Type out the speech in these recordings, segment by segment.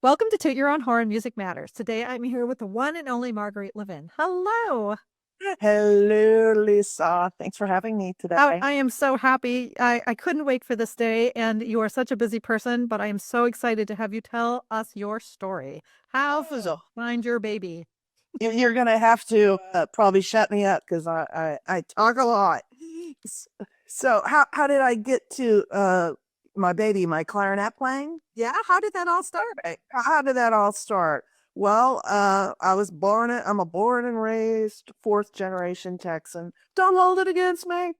Welcome to Toot Your Own Horn, Music Matters. Today I'm here with the one and only Marguerite Levin. Hello. Hello, Lisa. Thanks for having me today. I am so happy. I couldn't wait for this day, and you are such a busy person, but I am so excited to have you tell us your story. How to So find your baby. you're gonna have to probably shut me up because I talk a lot. So how did I get to my baby, my clarinet playing? Yeah, how did that all start? How did that all start? Well, I'm a born and raised fourth generation Texan. Don't hold it against me.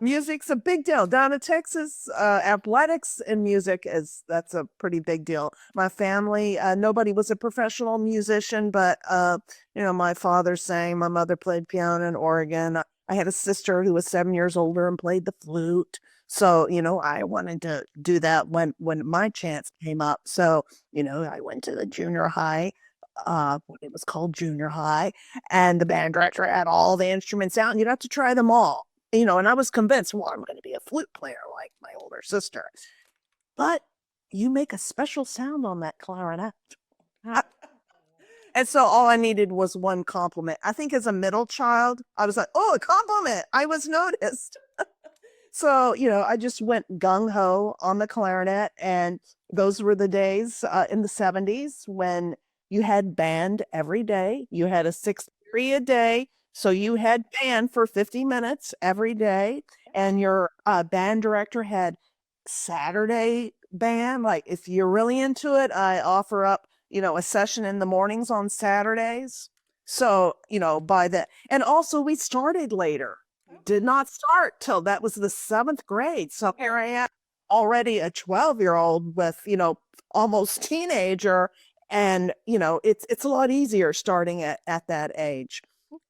Music's a big deal down in Texas. Athletics and music that's a pretty big deal. My family, nobody was a professional musician, but my father sang, my mother played piano in Oregon. I had a sister who was 7 years older and played the flute. So, I wanted to do that when my chance came up. So, I went to the junior high, when it was called junior high, and the band director had all the instruments out, and you'd have to try them all. And I was convinced, well, I'm going to be a flute player like my older sister. But you make a special sound on that clarinet. And so all I needed was one compliment. I think as a middle child, I was like, oh, a compliment. I was noticed. So, I just went gung ho on the clarinet. And those were the days in the 70s when you had band every day. You had a 6 3 a day. So you had band for 50 minutes every day. And your band director had Saturday band. Like if you're really into it, I offer up, a session in the mornings on Saturdays. So, by the, and also we started later, did not start till that was the seventh grade. So here I am already a 12-year-old with, almost teenager. And, it's a lot easier starting at that age.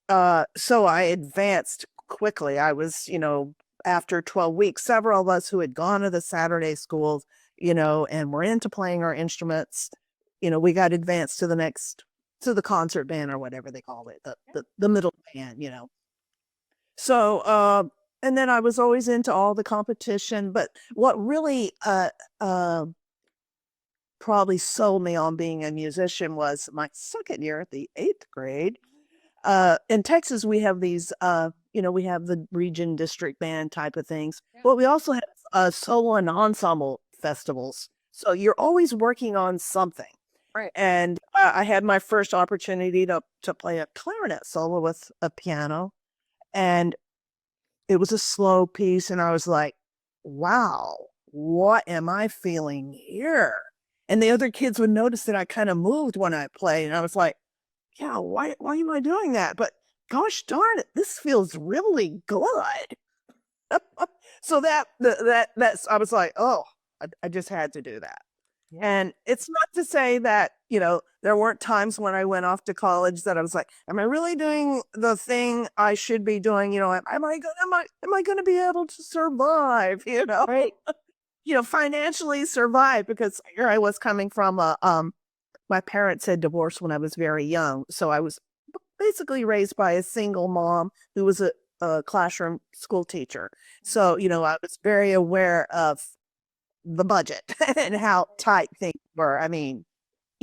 So I advanced quickly. I was, after 12 weeks, several of us who had gone to the Saturday schools, and were into playing our instruments, we got advanced to to the concert band or whatever they call it, the middle band, So, and then I was always into all the competition, but what really, probably sold me on being a musician was my second year at the eighth grade. In Texas, we have these, we have the region district band type of things, but we also have solo and ensemble festivals. So you're always working on something. Right. And I had my first opportunity to play a clarinet solo with a piano, and it was a slow piece. And I was like, wow, what am I feeling here? And the other kids would notice that I kind of moved when I played. And I was like, yeah, why am I doing that? But gosh darn it, this feels really good. So that's I was like, oh, I just had to do that. And it's not to say that, there weren't times when I went off to college that I was like, am I really doing the thing I should be doing? Am I going to be able to survive, Right. financially survive? Because here I was coming from my parents had divorced when I was very young. So I was basically raised by a single mom who was a classroom school teacher. So, I was very aware of the budget and how tight things were. I mean,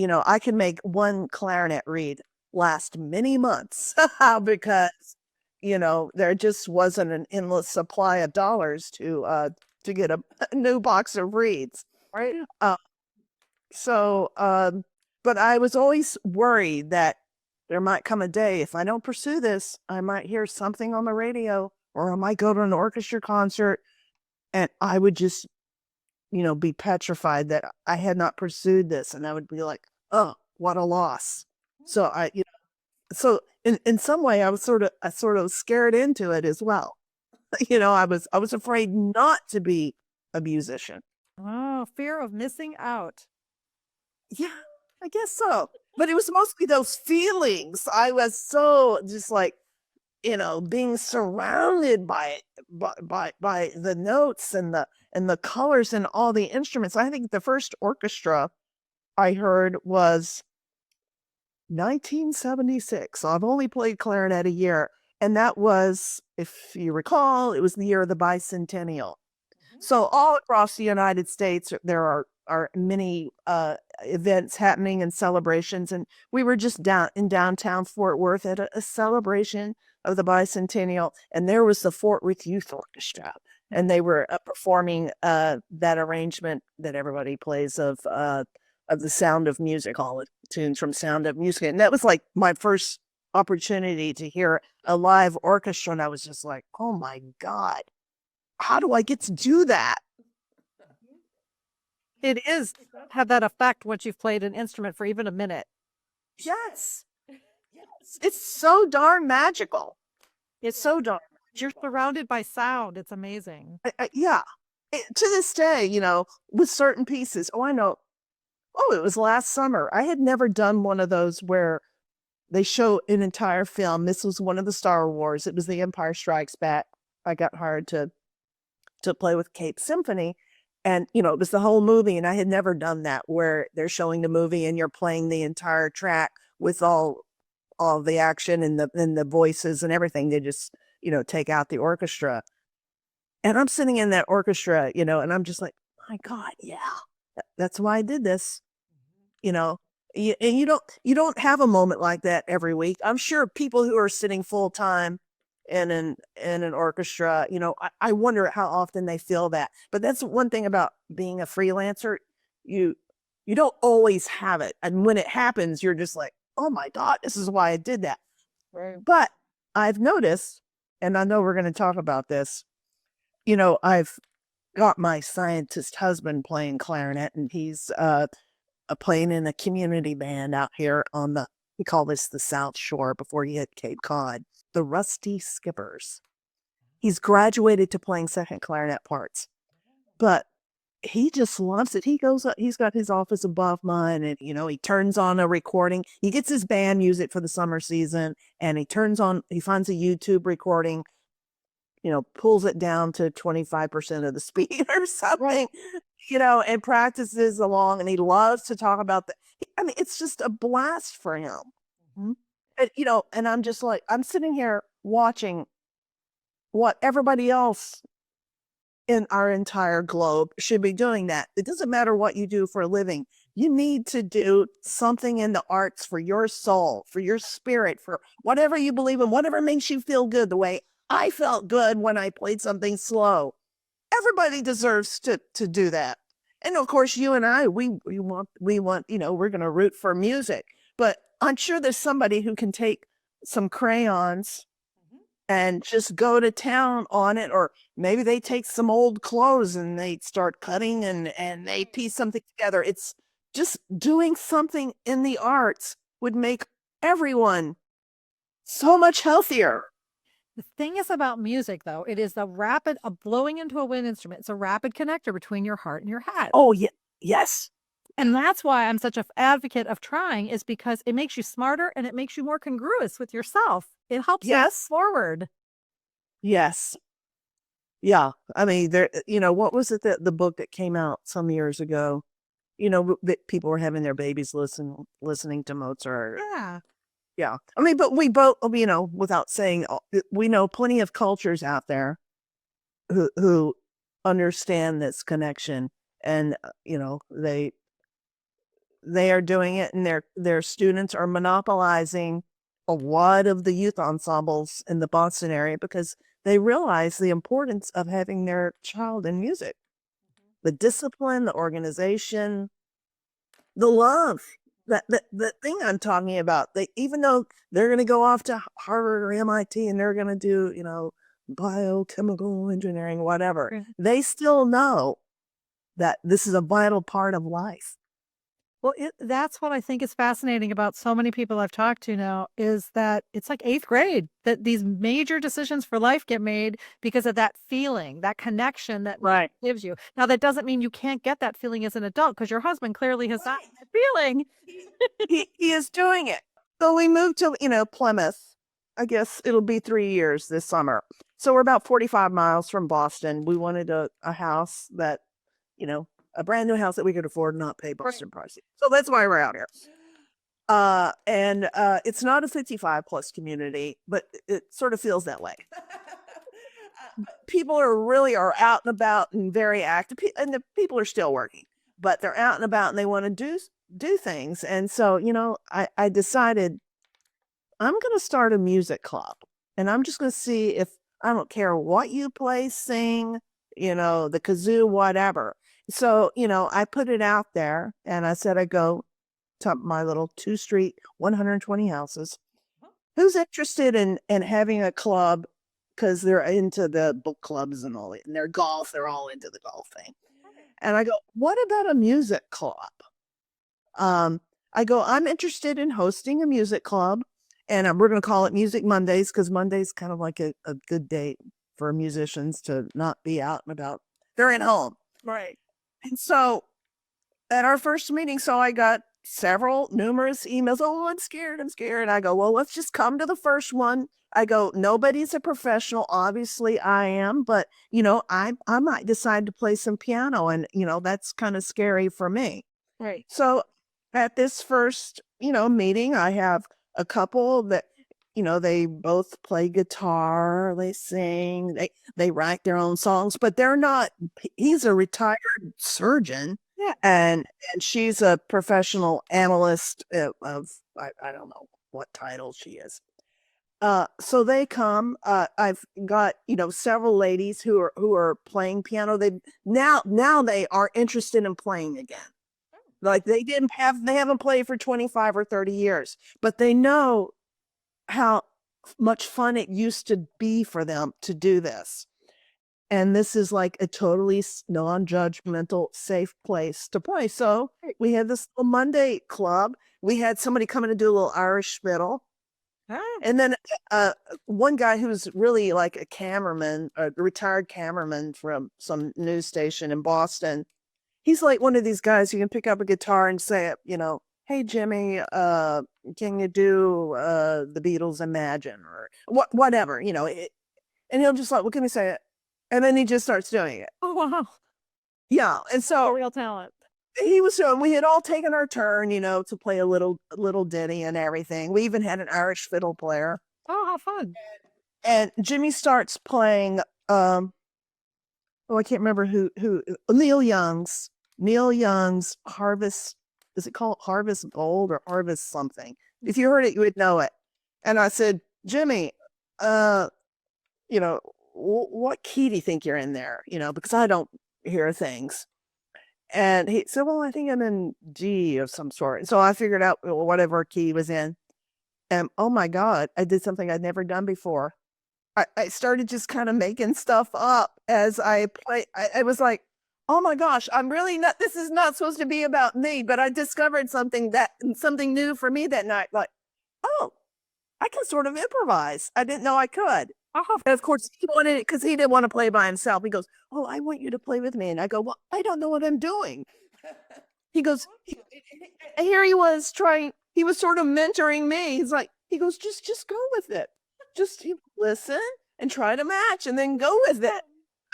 I could make one clarinet read last many months because, there just wasn't an endless supply of dollars to get a new box of reeds. Right. Uh, so, but I was always worried that there might come a day if I don't pursue this, I might hear something on the radio or I might go to an orchestra concert and I would just, be petrified that I had not pursued this. And I would be like, oh, what a loss. So so in some way I sort of scared into it as well. I was afraid not to be a musician. Oh, fear of missing out. Yeah, I guess so. But it was mostly those feelings. I was so just like, being surrounded by it, by the notes and the colors and all the instruments. I think the first orchestra I heard was 1976. So I've only played clarinet a year. And that was, if you recall, it was the year of the bicentennial. So all across the United States, there are our many events happening and celebrations. And we were just down in downtown Fort Worth at a celebration of the bicentennial, and there was the Fort Worth Youth Orchestra, and they were performing that arrangement that everybody plays of the Sound of Music, all the tunes from Sound of Music, and that was like my first opportunity to hear a live orchestra, and I was just like, oh my God, how do I get to do that? It is have that effect once you've played an instrument for even a minute. Yes. Yes. It's so darn magical. It's so darn. You're surrounded by sound. It's amazing. Yeah. To this day, you know, with certain pieces. Oh, I know. Oh, it was last summer. I had never done one of those where they show an entire film. This was one of the Star Wars. It was The Empire Strikes Back. I got hired to play with Cape Symphony. And, you know, it was the whole movie. And I had never done that where they're showing the movie and you're playing the entire track with all the action and the voices and everything. They just, you know, take out the orchestra. And I'm sitting in that orchestra, you know, and I'm just like, my God, yeah, that's why I did this. You know, and you don't have a moment like that every week. I'm sure people who are sitting full time in an orchestra, you know, I wonder how often they feel that. But that's one thing about being a freelancer. You don't always have it. And when it happens, you're just like, oh my God, this is why I did that. Right. But I've noticed, and I know we're going to talk about this, you know, I've got my scientist husband playing clarinet, and he's playing in a community band out here on we call this the South Shore before you hit Cape Cod, the Rusty Skippers. He's graduated to playing second clarinet parts, but he just loves it. He goes up, he's got his office above mine, and, you know, he turns on a recording. He gets his band music for the summer season, and he finds a YouTube recording, you know, pulls it down to 25% of the speed or something, you know, and practices along. And he loves to talk about that. I mean, it's just a blast for him. Mhm. And, you know, and I'm just like, I'm sitting here watching what everybody else in our entire globe should be doing that. It doesn't matter what you do for a living. You need to do something in the arts for your soul, for your spirit, for whatever you believe in, whatever makes you feel good, the way I felt good when I played something slow. Everybody deserves to do that. And of course, you and I, we want, you know, we're going to root for music, but I'm sure there's somebody who can take some crayons and just go to town on it. Or maybe they take some old clothes and they start cutting and they piece something together. It's just doing something in the arts would make everyone so much healthier. The thing is about music, though, it is the rapid blowing into a wind instrument. It's a rapid connector between your heart and your head. Oh, yeah. Yes. And that's why I'm such an advocate of trying, is because it makes you smarter and it makes you more congruous with yourself. It helps you move forward. Yes. Yeah. I mean, there, you know, what was it that the book that came out some years ago, you know, that people were having their babies listening to Mozart. Yeah. Yeah. I mean, but we both, you know, without saying, we know plenty of cultures out there who understand this connection, and, you know, they are doing it, and their students are monopolizing a lot of the youth ensembles in the Boston area because they realize the importance of having their child in music. The discipline, the organization, the love. The thing I'm talking about, even though they're going to go off to Harvard or MIT and they're going to do, you know, biochemical engineering, whatever, they still know that this is a vital part of life. Well, that's what I think is fascinating about so many people I've talked to now, is that it's like 8th grade, that these major decisions for life get made because of that feeling, that connection that gives you. Now, that doesn't mean you can't get that feeling as an adult, because your husband clearly has that feeling. He is doing it. So we moved to, you know, Plymouth. I guess it'll be 3 years this summer. So we're about 45 miles from Boston. We wanted a house that, you know, a brand new house that we could afford and not pay Boston prices. So that's why we're out here. And it's not a 55 plus community, but it sort of feels that way. People are out and about and very active, and the people are still working. but they're out and about and they want to do things. And so, I decided I'm going to start a music club, and I'm just going to see if, I don't care what you play, sing, the kazoo, whatever. So, I put it out there and I said, I go to my little 2 street, 120 houses. Who's interested in having a club? Because they're into the book clubs and all, and their golf, they're all into the golf thing. And I go, what about a music club? I go, I'm interested in hosting a music club, and we're going to call it Music Mondays, because Monday's kind of like a good date for musicians to not be out and about. They're at home. Right. And so at our first meeting, so I got numerous emails. Oh, I'm scared. I'm scared. I go, well, let's just come to the first one. I go, nobody's a professional. Obviously I am, but I might decide to play some piano, and that's kind of scary for me. Right. So at this first, meeting, I have a couple that, they both play guitar, they sing, they write their own songs, but they're not, he's a retired surgeon. Yeah. And she's a professional analyst of I don't know what title she is. So they come. I've got several ladies who are playing piano. Now they are interested in playing again. Like they haven't played for 25 or 30 years, but they know how much fun it used to be for them to do this. And this is like a totally non-judgmental, safe place to play. So we had this little Monday club. We had somebody come in and do a little Irish fiddle. And then one guy who's really like a cameraman, a retired cameraman from some news station in Boston. He's like one of these guys you can pick up a guitar and say, hey, Jimmy, can you do the Beatles Imagine or whatever, and he'll just like, what can we say? And then he just starts doing it. Oh, wow. Yeah. And so real talent. He was showing, we had all taken our turn, to play a little ditty and everything. We even had an Irish fiddle player. Oh, how fun. And Jimmy starts playing, I can't remember who, Neil Young's Harvest, is it called Harvest Gold or Harvest something? If you heard it, you would know it. And I said, Jimmy, what key do you think you're in there? Because I don't hear things. And he said, well, I think I'm in G of some sort. And so I figured out whatever key he was in. And oh my God, I did something I'd never done before. I started just kind of making stuff up as I play. I was like, oh my gosh, I'm really not, this is not supposed to be about me, but I discovered something new for me that night. Like, oh, I can sort of improvise. I didn't know I could. And of course, he wanted it because he didn't want to play by himself. He goes, oh, I want you to play with me. And I go, well, I don't know what I'm doing. He goes, and here he was he was sort of mentoring me. He goes, just go with it. Just listen and try to match and then go with it.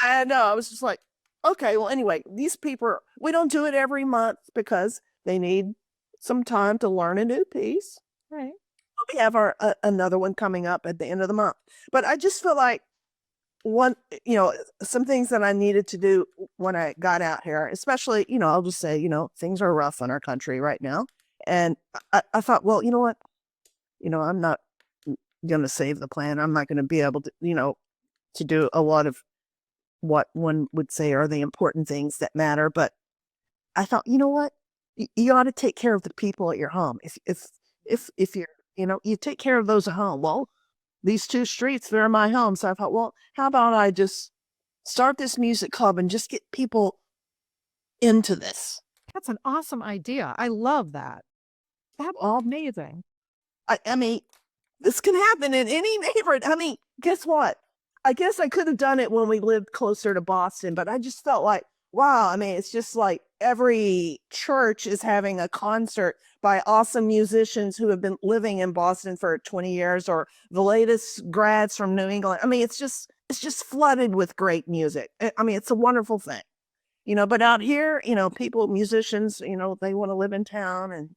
I know. I was just like, okay, well, anyway, these people, we don't do it every month because they need some time to learn a new piece. Right. We have another one coming up at the end of the month. But I just feel like some things that I needed to do when I got out here, especially, I'll just say, things are rough in our country right now. And I thought, well, you know what? I'm not going to save the planet. I'm not going to be able to, to do a lot of what one would say are the important things that matter. But I thought, you know what? You ought to take care of the people at your home. If you're, you take care of those at home. Well, these 2 streets, they're my home. So I thought, well, how about I just start this music club and just get people into this? That's an awesome idea. I love that. That's amazing. I mean, this can happen in any neighborhood. I mean, guess what? I guess I could have done it when we lived closer to Boston, but I just felt like, wow, I mean, it's just like every church is having a concert by awesome musicians who have been living in Boston for 20 years, or the latest grads from New England. I mean, it's just flooded with great music. I mean, it's a wonderful thing, but out here, people, musicians, they want to live in town. And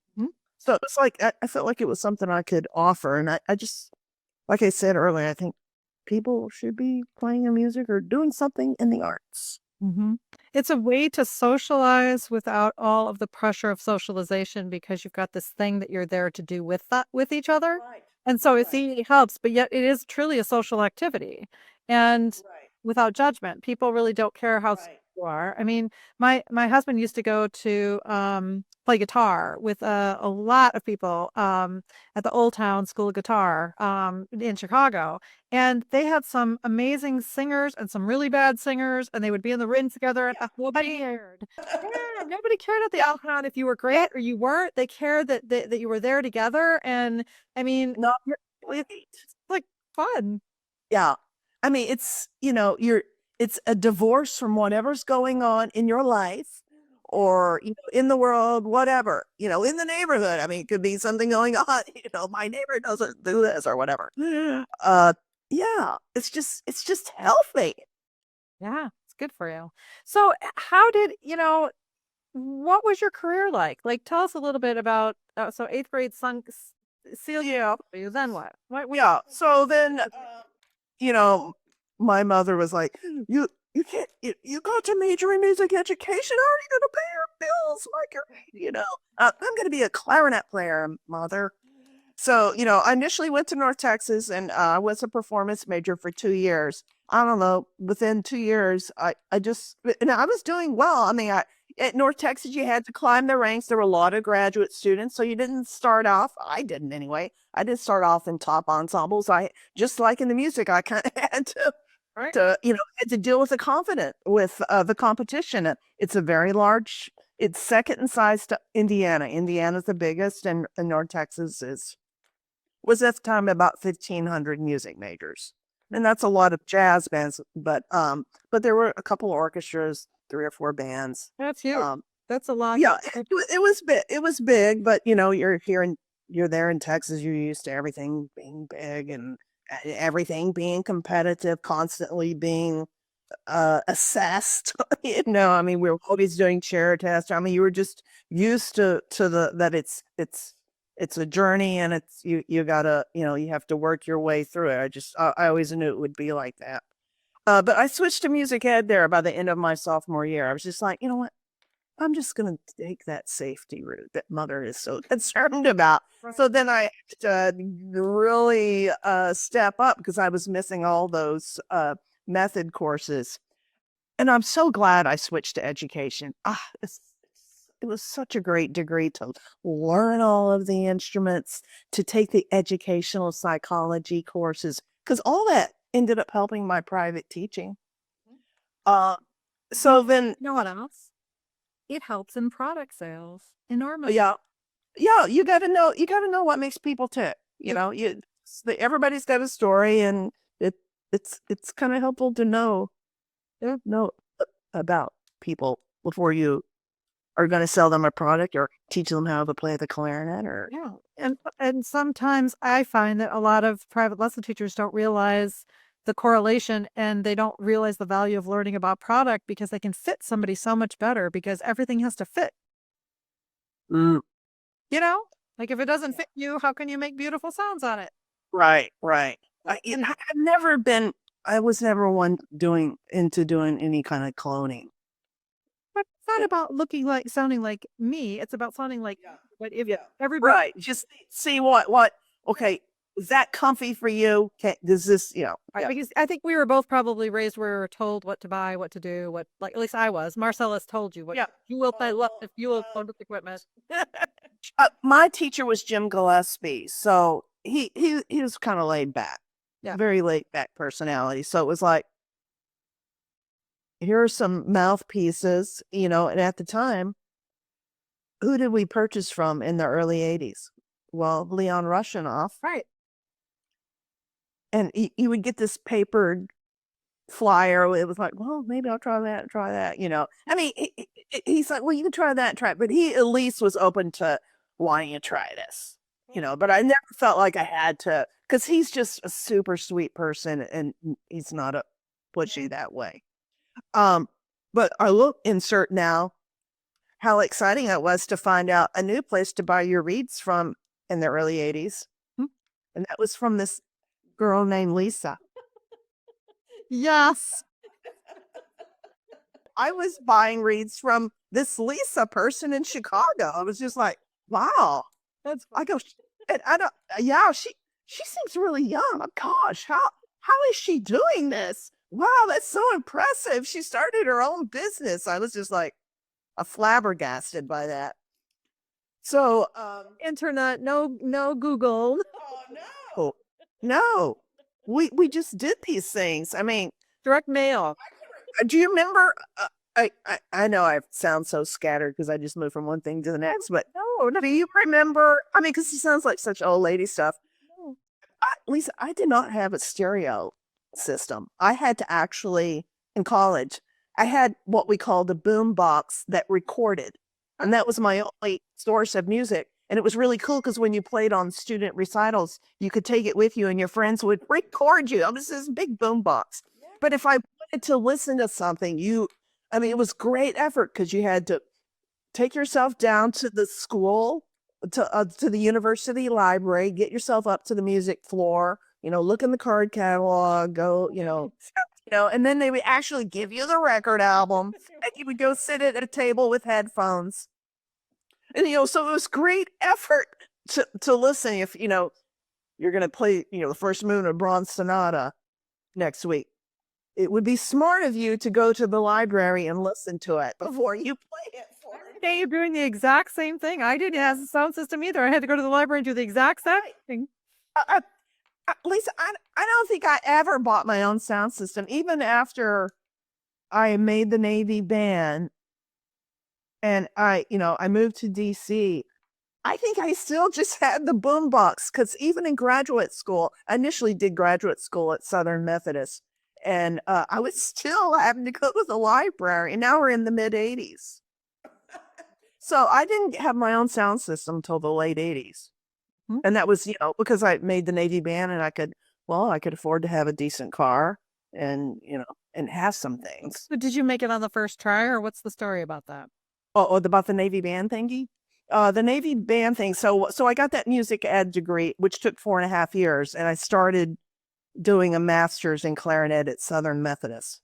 so it's like, I felt like it was something I could offer. And I just, like I said earlier, I think people should be playing music or doing something in the arts. Mhm. It's a way to socialize without all of the pressure of socialization because you've got this thing that you're there to do with each other. Right. And so it Right. seemingly helps, but yet it is truly a social activity. And Right. without judgment, people really don't care how smart Right. you are. I mean, my husband used to go to play guitar with a lot of people at the Old Town School of Guitar in Chicago. And they had some amazing singers and some really bad singers, and they would be in the ring together, and Yeah. nobody cared. Yeah, nobody cared at the Alcon if you were great or you weren't. They cared that you were there together. And I mean, No. it's like fun. Yeah. I mean, it's, it's a divorce from whatever's going on in your life or, in the world, whatever, in the neighborhood. I mean, it could be something going on, my neighbor doesn't do this or whatever. Uh, yeah, it's just healthy. Yeah, it's good for you. So, how did what was your career like? Like, tell us a little bit about so eighth grade seal Yeah. you. Then what? What Yeah. So then, you know, my mother was like, you can't, you got to major in music education. How are you going to pay your bills? Like, I'm going to be a clarinet player, mother. So, I initially went to North Texas and I was a performance major for 2 years. I don't know, within 2 years, and I was doing well. I mean, at North Texas, you had to climb the ranks. There were a lot of graduate students. So you didn't start off, I didn't anyway. I didn't start off in top ensembles. Just like in the music, I kind of had right? had to deal with the competition. It's a very large, it's second in size to Indiana. Indiana's the biggest, and North Texas was at the time about 1,500 music majors. And that's a lot of jazz bands, but there were a couple of orchestras, 3 or 4 bands. That's huge. Um, That's a lot. yeah, it was big. It was big, but you're there in Texas. You're used to everything being big and everything being competitive, constantly being assessed. I mean, we were always doing chair tests. I mean, you were just used to the that it's a journey and you gotta, you have to work your way through it. I always knew it would be like that. But I switched to music ed there by the end of my sophomore year. I was just like, you know what? I'm just gonna take that safety route that mother is so concerned about. So then I had to really step up because I was missing all those method courses. And I'm so glad I switched to education. It was such a great degree to learn all of the instruments, to take the educational psychology courses, because all that ended up helping my private teaching. Uh, so Well, then, you know what else? It helps in product sales enormously. yeah, you got to know what makes people tick. Everybody's got a story, and it's kind of helpful to know about people before you are going to sell them a product or teach them how to play the clarinet or Yeah. And sometimes I find that a lot of private lesson teachers don't realize the correlation and they don't realize the value of learning about product because they can fit somebody so much better because everything has to fit, Mm, you know? Like if it doesn't yeah. fit you, how can you make beautiful sounds on it? Right. I was never one doing any kind of cloning. But it's not about looking like sounding like me. It's about sounding like Yeah. you. But if Yeah. everybody Right. Just see okay, is that comfy for you? Does this, right, yeah. because I think we were both probably raised where we were told what to buy, what to do, what like at least I was. Marcellus told you what Yeah. you will pay less if you will own this equipment. My teacher was Jim Gillespie, so he was kind of laid back, Yeah. very laid back personality. So it was like, here are some mouthpieces, and at the time, who did we purchase from in the early 80s? Well, Leon Rushinoff. Right. And you would get this papered flyer. It was like, well, maybe I'll try that. I mean, he's like, well, you can try that and try it. But he at least was open to wanting to try this. But I never felt like I had to, because he's just a super sweet person and he's not a pushy that way. Um, but I look insert now how exciting it was to find out a new place to buy your reeds from in the early 80s. Hmm. And that was from this girl named Lisa. Yes. I was buying reeds from this Lisa person in Chicago. I was just like, wow. I go, and I don't, yeah, she seems really young. Oh, gosh, how is she doing this? Wow, that's so impressive. She started her own business. I was just like flabbergasted by that. So, Internet, no Google. oh, no, we just did these things. I mean, Direct mail. do you remember? I know I sound so scattered because I just moved from one thing to the next, but No. do you remember? I mean, because it sounds like such old lady stuff. Lisa, I did not have a stereo system. I had to actually, in college, I had what we called a boom box that recorded. And that was my only source of music. And it was really cool because when you played on student recitals, you could take it with you and your friends would record you. It was this big boom box. But if I wanted to listen to something, I mean, it was great effort because you had to take yourself down to the school, to the university library, get yourself up to the music floor, look in the card catalog, go, and then they would actually give you the record album and you would go sit at a table with headphones. And, so it was great effort to listen. If, you're going to play, the first movement of Brahms Sonata next week, it would be smart of you to go to the library and listen to it before you play it for it. Hey, you're doing the exact same thing. I didn't have a sound system either. I had to go to the library and do the exact same thing. Lisa, I don't think I ever bought my own sound system, even after I made the Navy band and I moved to DC. I think I still just had the boombox because even in graduate school, I initially did graduate school at Southern Methodist, and I was still having to go to the library. And now we're in the mid '80s, so I didn't have my own sound system until the late '80s. And that was, because I made the Navy band and I could afford to have a decent car and, and have some things. So did you make it on the first try, or what's the story about that? Oh, about the Navy band thingy? The Navy band thing. So I got that music ed degree, which took 4.5 years, and I started doing a master's in clarinet at Southern Methodist.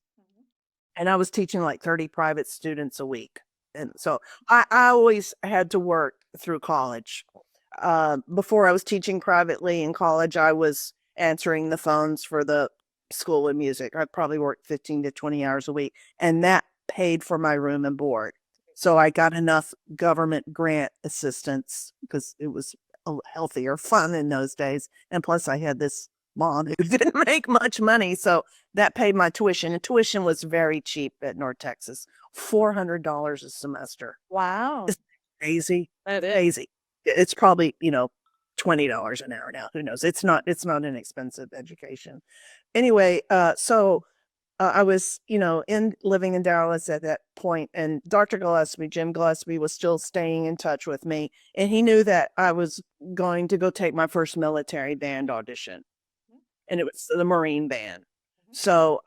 And I was teaching like 30 private students a week. And so I always had to work through college. Before I was teaching privately in college, I was answering the phones for the School of Music. I probably worked 15 to 20 hours a week, and that paid for my room and board. So I got enough government grant assistance because it was healthier fun in those days. And plus I had this mom who didn't make much money. So that paid my tuition. And tuition was very cheap at North Texas, $400 a semester. Wow. It's crazy. That is. Crazy. It's probably, $20 an hour now. Who knows? It's not an expensive education. Anyway, so I was, living in Dallas at that point, and Dr. Gillespie, Jim Gillespie, was still staying in touch with me, and he knew that I was going to go take my first military band audition, and it was the Marine band. So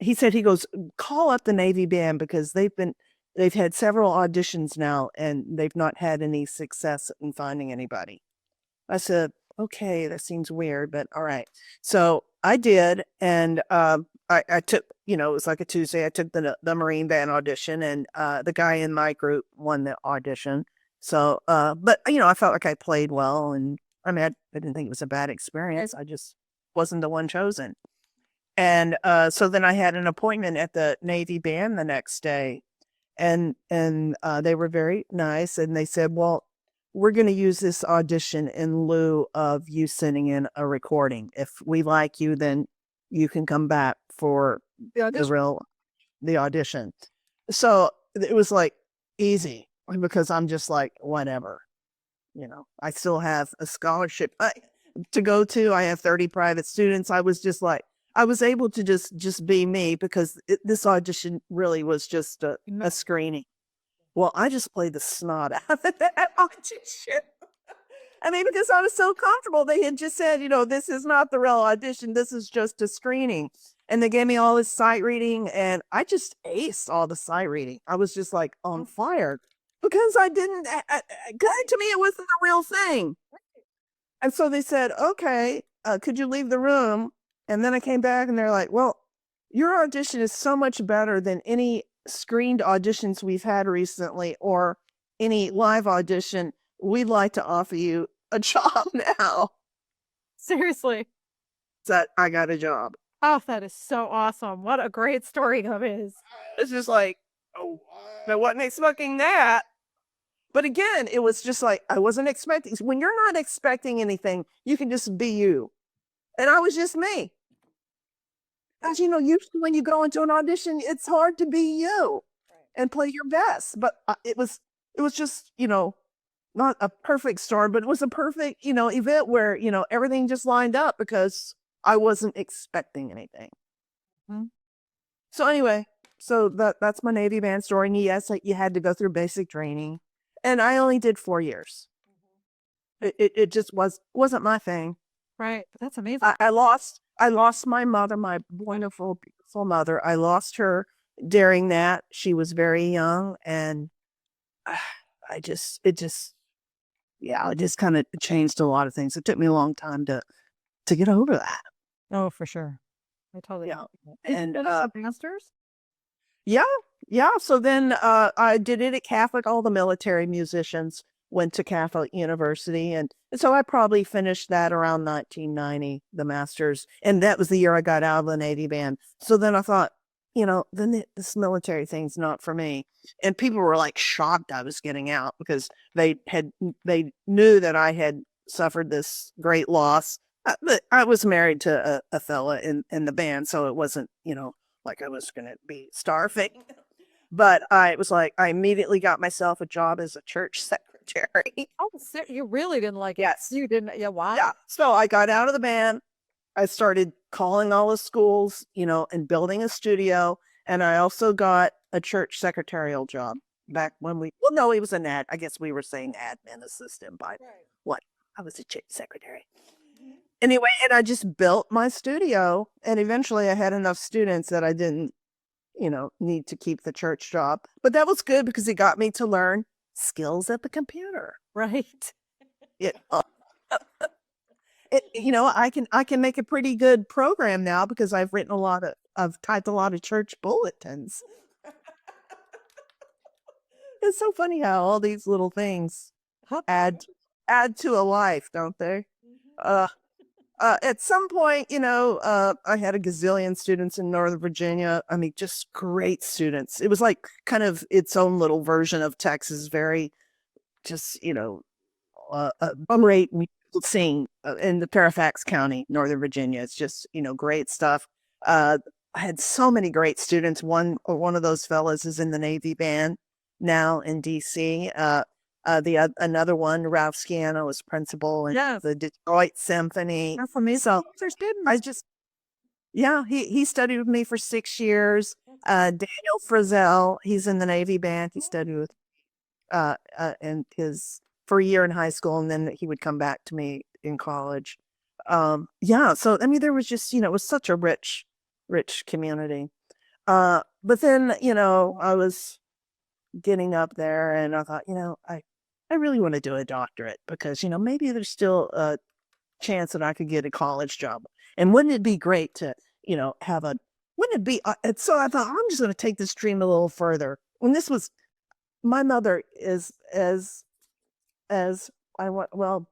he said, he goes, call up the Navy band because they've had several auditions now, and they've not had any success in finding anybody. I said, okay, that seems weird, but all right. So I did, and I took, it was like a Tuesday. I took the Marine band audition, and the guy in my group won the audition. So, but I felt like I played well, and I mean, I didn't think it was a bad experience. I just wasn't the one chosen. And so then I had an appointment at the Navy band the next day, and they were very nice, and they said, well, we're going to use this audition in lieu of you sending in a recording. If we like you, then you can come back for the audition. So it was like easy because I'm just like, whatever, I still have a scholarship to go to. I have 30 private students. I was just like, I was able to just be me because this audition really was just a screening. Well, I just played the snot out of that audition. I mean, because I was so comfortable. They had just said, this is not the real audition. This is just a screening. And they gave me all this sight reading, and I just aced all the sight reading. I was just like on fire because I didn't, to me, it wasn't the real thing. And so they said, okay, could you leave the room? And then I came back and they're like, well, your audition is so much better than any screened auditions we've had recently or any live audition, we'd like to offer you a job now. Seriously. That I got a job. Oh, that is so awesome. What a great story that is. It's just like, oh, I wasn't expecting that. But again, it was just like, I wasn't expecting. When you're not expecting anything, you can just be you. And I was just me. As you know, usually when you go into an audition, it's hard to be you and play your best. But it was just, not a perfect storm, but it was a perfect, event where, everything just lined up because I wasn't expecting anything. Mhm. So anyway, so that's my Navy band story. And yes, you had to go through basic training, and I only did 4 years. It just wasn't my thing. Right. But that's amazing. I lost my mother, my wonderful, beautiful mother. I lost her during that. She was very young, and it just kind of changed a lot of things. It took me a long time to get over that. Oh, for sure. I totally Yeah. and And a master's? yeah, yeah. So then I did it at Catholic. All the military musicians went to Catholic University, and so I probably finished that around 1990, the master's, and that was the year I got out of the Navy band. So then I thought, then this military thing's not for me, and people were like shocked I was getting out because they knew that I had suffered this great loss. But I was married to a fella in the band, so it wasn't, like I was going to be starving. But I was like, I immediately got myself a job as a church secretary. Oh, you really didn't like it? Yes. You didn't? Yeah. Why? Yeah. So I got out of the band. I started calling all the schools, and building a studio. And I also got a church secretarial job back when no, it was I guess we were saying admin assistant by what? I was a church secretary. Anyway, and I just built my studio, and eventually I had enough students that I didn't, need to keep the church job. But that was good because it got me to learn skills at the computer. Right. It, I can make a pretty good program now because I've typed a lot of church bulletins. It's so funny how all these little things add to a life, don't they? At some point, I had a gazillion students in Northern Virginia. I mean, just great students. It was like kind of its own little version of Texas, very just, great musical scene in the Fairfax County, Northern Virginia. It's just, great stuff. I had so many great students. One of those fellas is in the Navy band now in DC. Another one, Ralph Sciano, was principal in the Detroit Symphony. That's amazing. So he studied with me for 6 years. Daniel Frizzell, he's in the Navy band. He studied with for a year in high school, and then he would come back to me in college. So I mean, there was just, it was such a rich community. But then, I was getting up there, and I thought, I really want to do a doctorate because, maybe there's still a chance that I could get a college job. And wouldn't it be great to, wouldn't it be, so I thought, I'm just going to take this dream a little further. And my mother is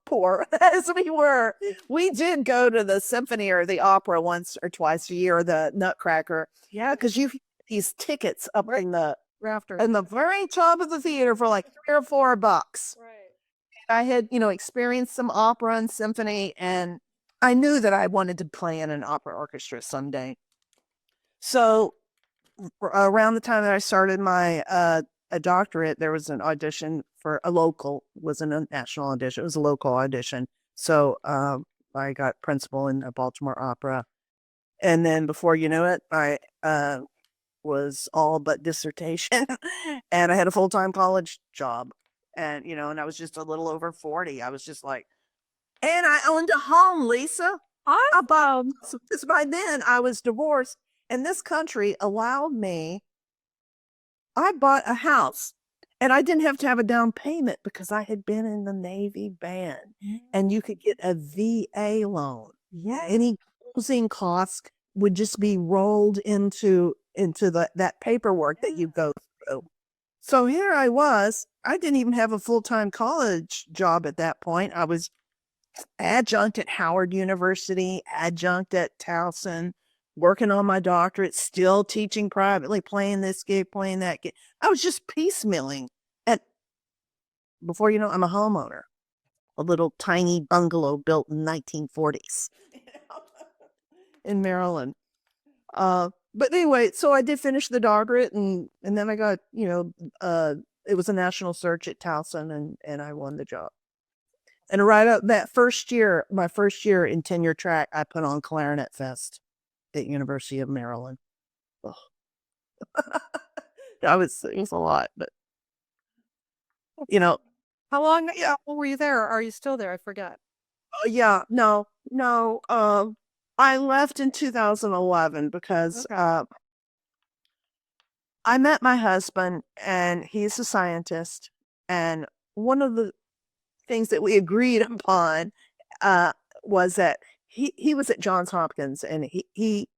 poor as we were. We did go to the symphony or the opera once or twice a year, the Nutcracker. Yeah, because you these tickets up in the Rafters. in the very top of the theater for like $3 or $4. Right. I had, experienced some opera and symphony, and I knew that I wanted to play in an opera orchestra someday. So around the time that I started my a doctorate, there was an audition for wasn't a national audition, it was a local audition. So I got principal in a Baltimore Opera. And then before you knew it, I was all but dissertation and I had a full-time college job. And, and I was just a little over 40. I was just like, and I owned a home, Lisa. Because by then I was divorced, and this country allowed me. I bought a house, and I didn't have to have a down payment because I had been in the Navy band, and you could get a VA loan. Yeah, any closing costs would just be rolled into into that paperwork that you go through. So here I was. I didn't even have a full-time college job at that point. I was adjunct at Howard University, adjunct at Towson, working on my doctorate, still teaching privately, playing this gig, playing that gig. I was just piecemealing. And before you know, I'm a homeowner, a little tiny bungalow built in 1940s in Maryland. But anyway, so I did finish the doctorate, and then I got, it was a national search at Towson, and I won the job. And right up that first year, my first year in tenure track, I put on Clarinet Fest at University of Maryland. Ugh. It was a lot, but you know, How long were you there? Or are you still there? I forget. yeah, no, no. I left in 2011 because Okay. I met my husband, and he's a scientist, and one of the things that we agreed upon was that he was at Johns Hopkins, and he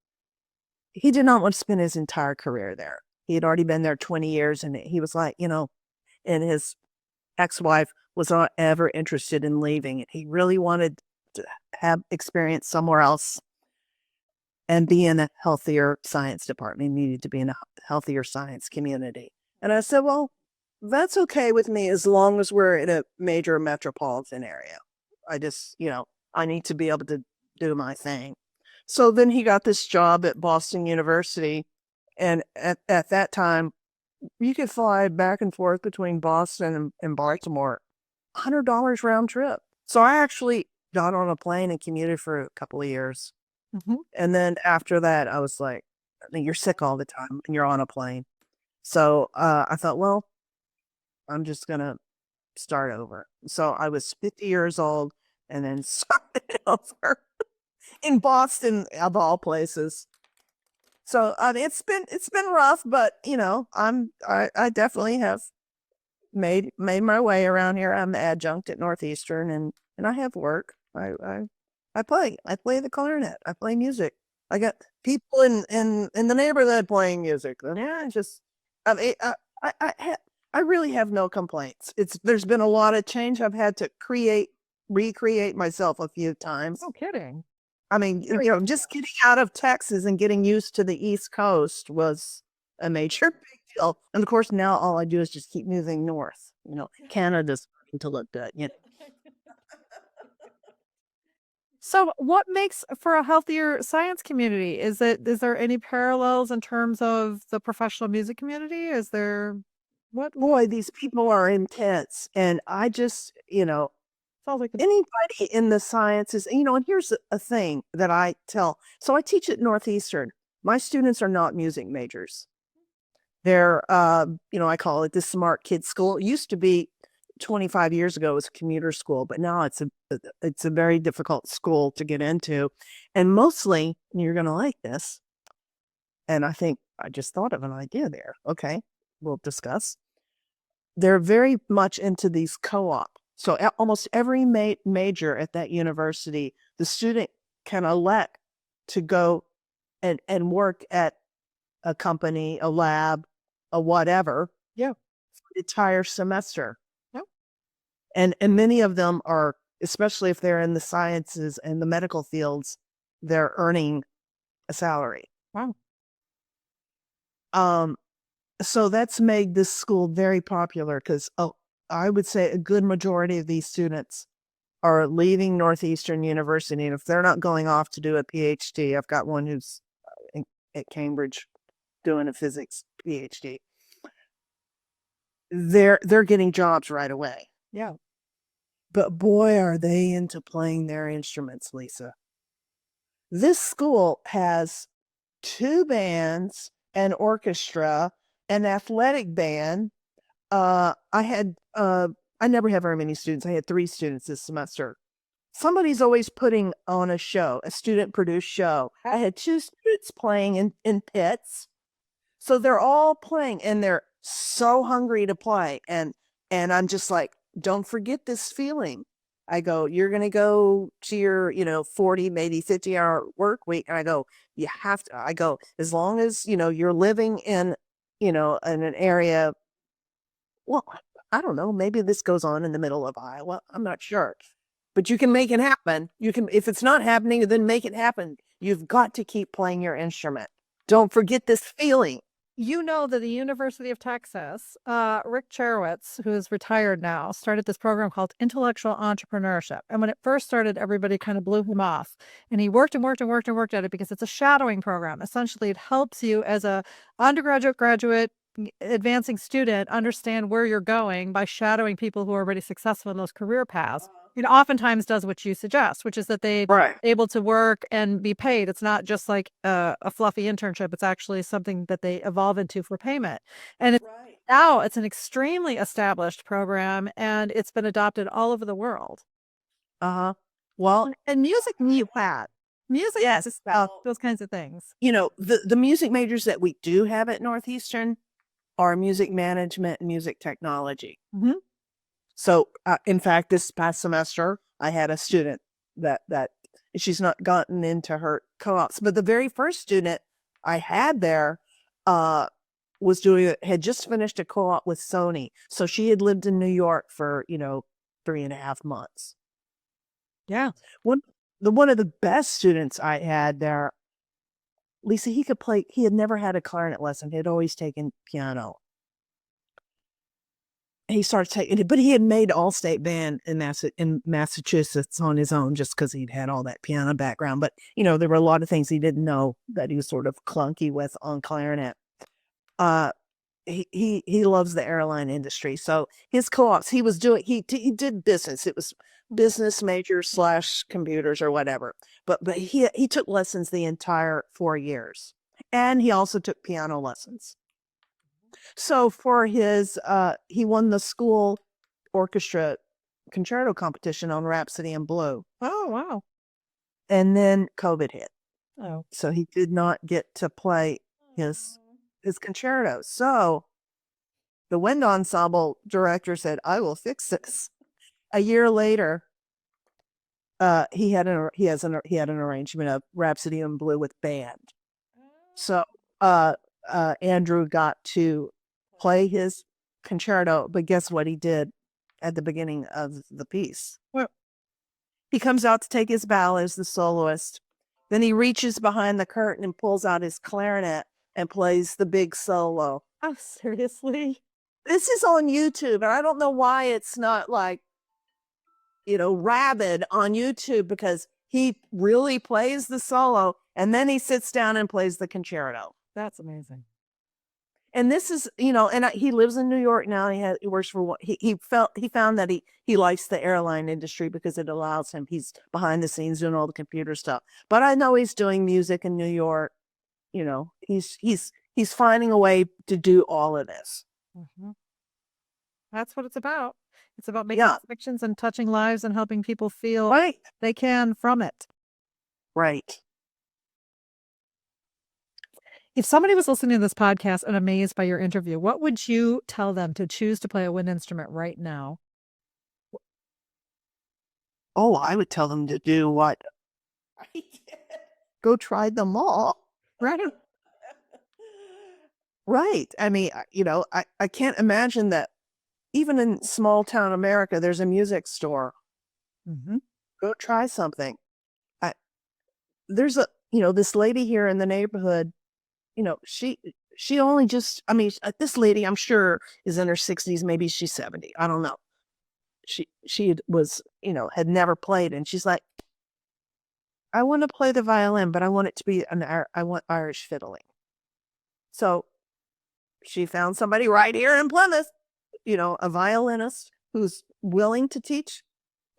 did not want to spend his entire career there. He had already been there 20 years, and he was like, and his ex-wife was not ever interested in leaving, and he really wanted to have experience somewhere else and be in a healthier science department. He needed to be in a healthier science community. And I said, well, that's okay with me as long as we're in a major metropolitan area. I just, I need to be able to do my thing. So then he got this job at Boston University. And at that time, you could fly back and forth between Boston and Baltimore, $100 round trip. So I actually got on a plane and commuted for a couple of years. Mm-hmm. And then after that, I was like, you're sick all the time and you're on a plane. So I thought, well, I'm just going to start over. So I was 50 years old and then started over in Boston, of all places. So it's been rough, but I definitely have made my way around here. I'm adjunct at Northeastern, and I have work. I play the clarinet. I play music. I got people in the neighborhood playing music. Yeah, just I mean, I really have no complaints. There's been a lot of change. I've had to recreate myself a few times. No kidding. I mean, just getting out of Texas and getting used to the East Coast was a major big deal. And of course, now all I do is just keep moving north. Canada's starting to look good. So what makes for a healthier science community? Is there any parallels in terms of the professional music community? Is there what Boy, these people are intense. And I just, sounds like anybody in the sciences, and here's a thing that I tell. So I teach at Northeastern. My students are not music majors. They're, I call it the smart kid school. It used to be 25 years ago, it was a commuter school, but now it's a very difficult school to get into. And mostly, and you're going to like this, and I think I just thought of an idea there. Okay, we'll discuss. They're very much into these co-op. So almost every major at that university, the student can elect to go and work at a company, a lab, a whatever, yeah. for the entire semester. Yep. And many of them are, especially if they're in the sciences and the medical fields, they're earning a salary. Wow. So that's made this school very popular because I would say a good majority of these students are leaving Northeastern University. And if they're not going off to do a PhD, I've got one who's at Cambridge doing a physics PhD. They're getting jobs right away. Yeah. But boy, are they into playing their instruments, Lisa. This school has 2 bands, an orchestra, an athletic band. I never have very many students. I had 3 students this semester. Somebody's always putting on a show, a student-produced show. I had 2 students playing in pits. So they're all playing, and they're so hungry to play. And I'm just like, don't forget this feeling. I go, you're going to go to your, 40, maybe 50-hour work week. And I go, you have to, I go, as long as, you're living in, in an area, well, I don't know, maybe this goes on in the middle of Iowa. I'm not sure. But you can make it happen. You can, if it's not happening, then make it happen. You've got to keep playing your instrument. Don't forget this feeling. You know that the University of Texas, Rick Cherowitz, who is retired now, started this program called Intellectual Entrepreneurship. And when it first started, everybody kind of blew him off. And he worked and worked and worked and worked at it because it's a shadowing program. Essentially, it helps you as a undergraduate, graduate, advancing student understand where you're going by shadowing people who are already successful in those career paths. It oftentimes does what you suggest, which is that they're Right. able to work and be paid. It's not just like a fluffy internship. It's actually something that they evolve into for payment. And Right. now it's an extremely established program and it's been adopted all over the world. Uh-huh. Well, And music needs that. Music yes. is about those kinds of things. The music majors that we do have at Northeastern are music management and music technology. Mhm. So, in fact, this past semester, I had a student that she's not gotten into her co-ops, but the very first student I had there was had just finished a co-op with Sony. So she had lived in New York for 3.5 months. Yeah. One of the best students I had there, Lisa, he could play. He had never had a clarinet lesson. He had always taken piano. He started taking it, but he had made all-state band in Massachusetts on his own just because he'd had all that piano background. But, there were a lot of things he didn't know that he was sort of clunky with on clarinet. He loves the airline industry. So his co-ops, he did business. It was business major / computers or whatever. But he took lessons the entire 4 years. And he also took piano lessons. So for his, he won the school orchestra concerto competition on Rhapsody in Blue. Oh, wow. And then COVID hit. Oh. So he did not get to play his concerto. So the wind ensemble director said, I will fix this. A year later, he had an arrangement of Rhapsody in Blue with band. So Andrew got to play his concerto, but guess what he did at the beginning of the piece? Well, he comes out to take his bow as the soloist. Then he reaches behind the curtain and pulls out his clarinet and plays the big solo. oh, seriously? This is on YouTube, and I don't know why it's not like, rabid on YouTube, because he really plays the solo and then he sits down and plays the concerto. That's amazing. And this is, and he lives in New York now. He works for he found that he likes the airline industry because it allows him. He's behind the scenes doing all the computer stuff. But I know he's doing music in New York. He's finding a way to do all of this. Mm-hmm. That's what it's about. It's about making connections and touching lives and helping people feel they can from it. Right. If somebody was listening to this podcast and amazed by your interview, what would you tell them to choose to play a wind instrument right now? Oh, I would tell them to do what? Go try them all. Right. Right. I mean, I can't imagine that even in small town America, there's a music store. Mm-hmm. Go try something. There's this lady here in the neighborhood, she only just, this lady, I'm sure, is in her 60s, maybe she's 70. I don't know. She was, had never played, and she's like, I want to play the violin, but I want it to be I want Irish fiddling. So she found somebody right here in Plymouth, a violinist who's willing to teach,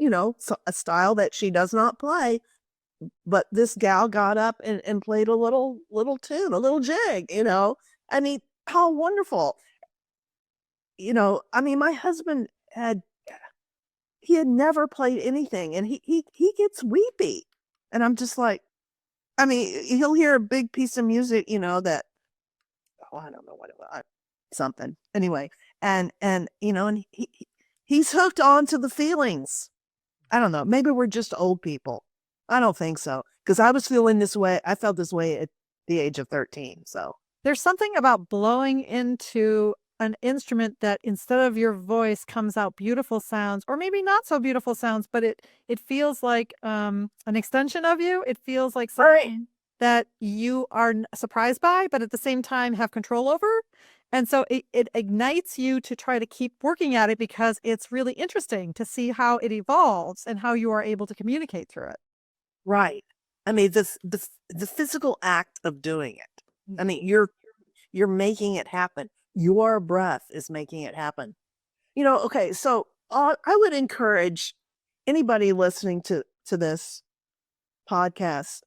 a style that she does not play. But this gal got up and played a little tune, a little jig, I mean, how wonderful. My husband had never played anything, and he gets weepy. And I'm just like, he'll hear a big piece of music, that, I don't know what it was, something. Anyway, and he's hooked on to the feelings. I don't know. Maybe we're just old people. I don't think so. Because I was feeling this way. I felt this way at the age of 13. So, There's something about blowing into an instrument that instead of your voice comes out beautiful sounds, or maybe not so beautiful sounds, but it feels like an extension of you. It feels like right. something that you are surprised by, but at the same time have control over. And so it ignites you to try to keep working at it because it's really interesting to see how it evolves and how you are able to communicate through it. Right. I mean, the physical act of doing it. I mean, you're making it happen. Your breath is making it happen. Okay, so I would encourage anybody listening to this podcast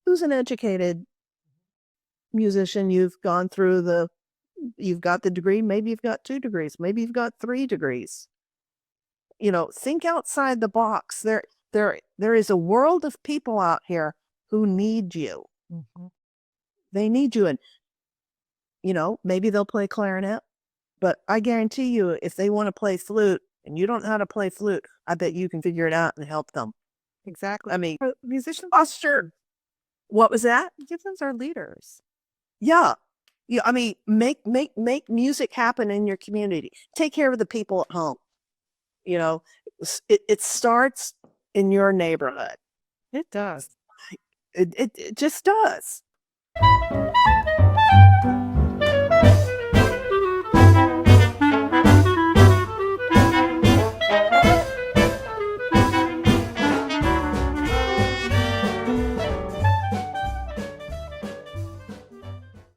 who's an educated musician. You've got the degree, maybe you've got 2 degrees, maybe you've got 3 degrees. Think outside the box. There is a world of people out here who need you. Mhm. They need you. And, maybe they'll play clarinet, but I guarantee you, if they want to play flute and you don't know how to play flute, I bet you can figure it out and help them. Exactly. I mean, Musicians, foster. What was that? musicians are leaders. Yeah. Yeah. I mean, make music happen in your community. Take care of the people at home. It starts in your neighborhood. It does. It just does.